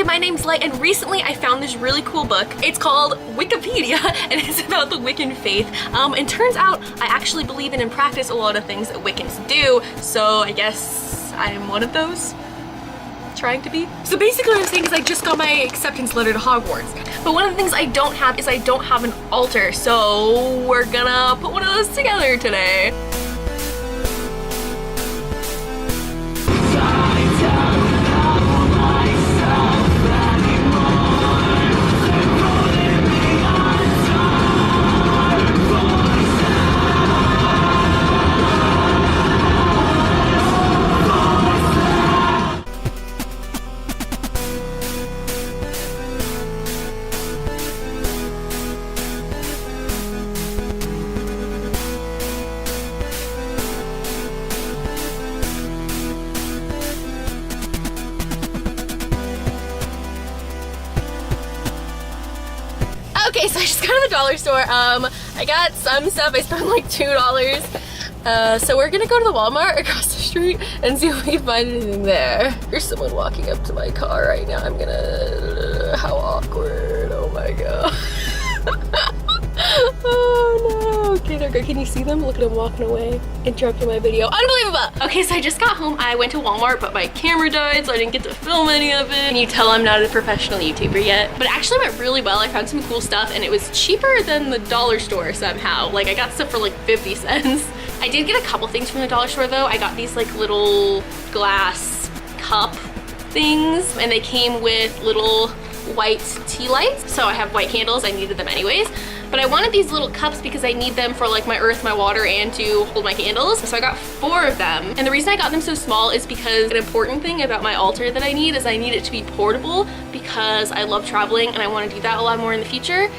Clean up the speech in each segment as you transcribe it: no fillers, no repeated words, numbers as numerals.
my name's Light, and recently I found this really cool book. It's called Wikipedia, and it's about the Wiccan faith. And turns out I actually believe in and practice a lot of things that Wiccans do, so I guess I'm one of those. Trying to be. So basically what I'm saying is I just got my acceptance letter to Hogwarts. But one of the things I don't have is I don't have an altar, so we're gonna put one of those together today. Okay, so I just got to the dollar store. I got some stuff. I spent like $2. So we're gonna go to the Walmart across the street and see if we can find anything there. There's someone walking up to my car right now. I'm gonna... how awkward. Oh my god. Oh no. Okay, they're good. Can you see them? Look at them walking away, interrupting my video. Unbelievable. Okay, so I just got home. I went to Walmart, but my camera died, so I didn't get to film any of it. Can you tell I'm not a professional YouTuber yet? But it actually went really well. I found some cool stuff, and it was cheaper than the dollar store somehow. Like, I got stuff for like 50 cents. I did get a couple things from the dollar store though. I got these like little glass cup things, and they came with little white tea lights. So I have white candles. I needed them anyways. But I wanted these little cups because I need them for like my earth, my water, and to hold my candles. So I got 4 of them. And the reason I got them so small is because an important thing about my altar that I need is I need it to be portable, because I love traveling and I want to do that a lot more in the future.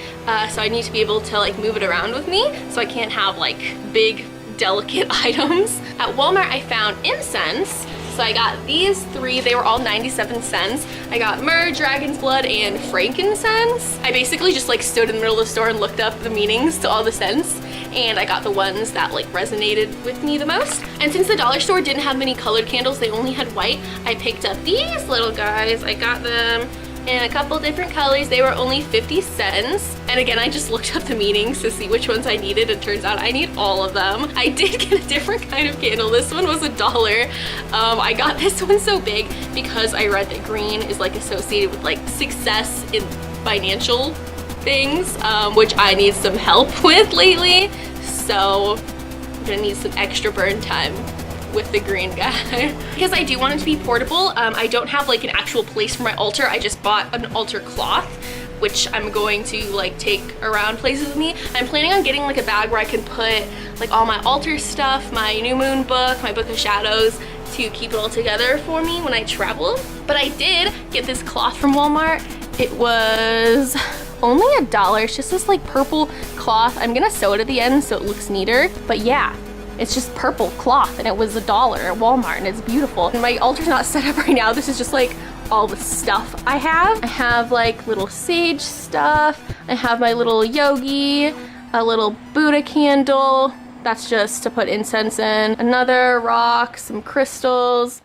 So I need to be able to like move it around with me, so I can't have like big, delicate items. At Walmart, I found incense. So I got these 3, they were all 97 cents. I got myrrh, dragon's blood, and frankincense. I basically just like stood in the middle of the store and looked up the meanings to all the scents, and I got the ones that like resonated with me the most. And since the dollar store didn't have many colored candles, they only had white, I picked up these little guys. I got them in a couple different colors. They were only 50 cents. And again, I just looked up the meanings to see which ones I needed. It turns out I need all of them. I did get a different kind of candle. This one was $1. I got this one so big because I read that green is like associated with like success in financial things, which I need some help with lately. So I'm gonna need some extra burn time with the green guy. Because I do want it to be portable. I don't have like an actual place for my altar. I just bought an altar cloth, which I'm going to like take around places with me. I'm planning on getting like a bag where I can put like all my altar stuff, my new moon book, my book of shadows, to keep it all together for me when I travel. But I did get this cloth from Walmart. It was only $1. It's just this like purple cloth. I'm gonna sew it at the end so it looks neater. But yeah, it's just purple cloth, and it was $1 at Walmart, and it's beautiful. And my altar's not set up right now. This is just like all the stuff I have. I have like little sage stuff. I have my little yogi, a little Buddha candle. That's just to put incense in. Another rock, some crystals.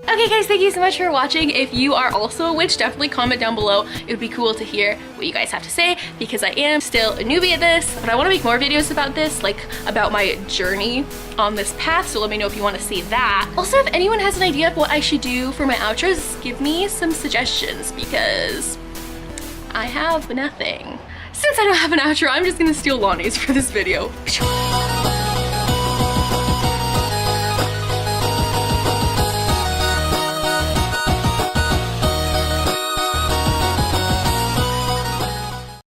Okay guys, thank you so much for watching. If you are also a witch, definitely comment down below. It would be cool to hear what you guys have to say, because I am still a newbie at this, but I want to make more videos about this, like about my journey on this path, so let me know if you want to see that. Also, if anyone has an idea of what I should do for my outros, give me some suggestions, because I have nothing. Since I don't have an outro, I'm just gonna steal Lonnie's for this video.